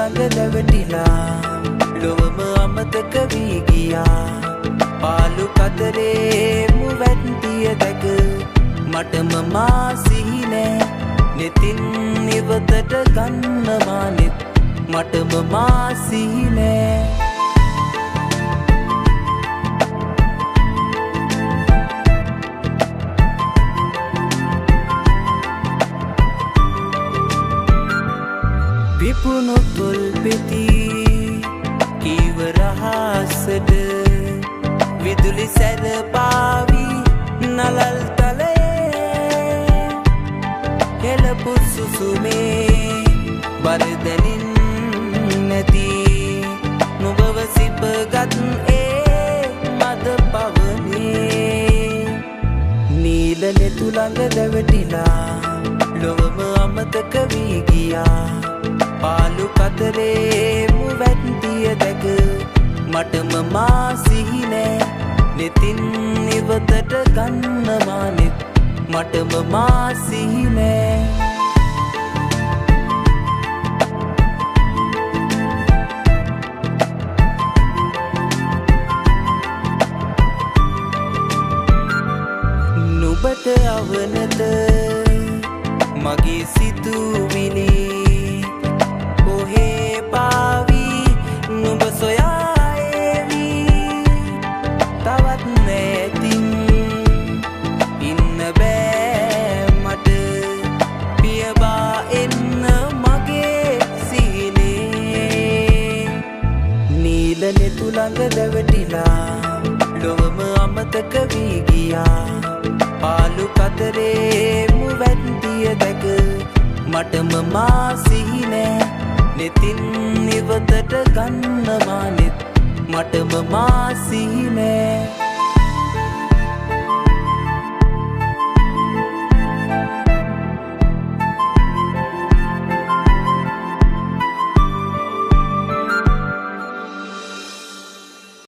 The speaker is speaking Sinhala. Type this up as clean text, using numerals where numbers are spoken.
ළඟ දැවටිලා ලොවම අමතක වී ගියා පාලු කතරේ මුවැත්තිය දැක මටම මා සිහි නෑ නෙතින් ඉවතට ගන්නවා නෙත් මටම මා සිහි නෑ පිපුණු තොල් පෙති කීව රහසට විදුලි සැර පාවි නලල් තලයේ හෙළපු සුසුමේ බරදැනින් නැති නුඹව සිපගත් ඒ මද පවනේ නීල නෙතු ළඟ දැවටිලා ලොවම අමතක වී ගියා පාලු කතරේ මුවැත්තිය දැක මටම මා සිහි නෑ නෙතින් ඉවතට ගන්නවා නෙත් මටම මා සිහි නෑ නුඹට අවනත මගේ සිතුවිලි කොහේ පාවි නුඹ සොයා එවි තවත් නැතින් ඉන්න බෑ මට පියබා එන්න මගේ සිහිනේ නීල නෙතු ළඟ දැවටිලා ලොවම අමතක වී ගියා පාලු කතරේ මුවැත්තිය දැක මටම මා සිහි නෑ නෙතින් ඉවතට ගන්නවා නෙත් මටම මා සිහි නෑ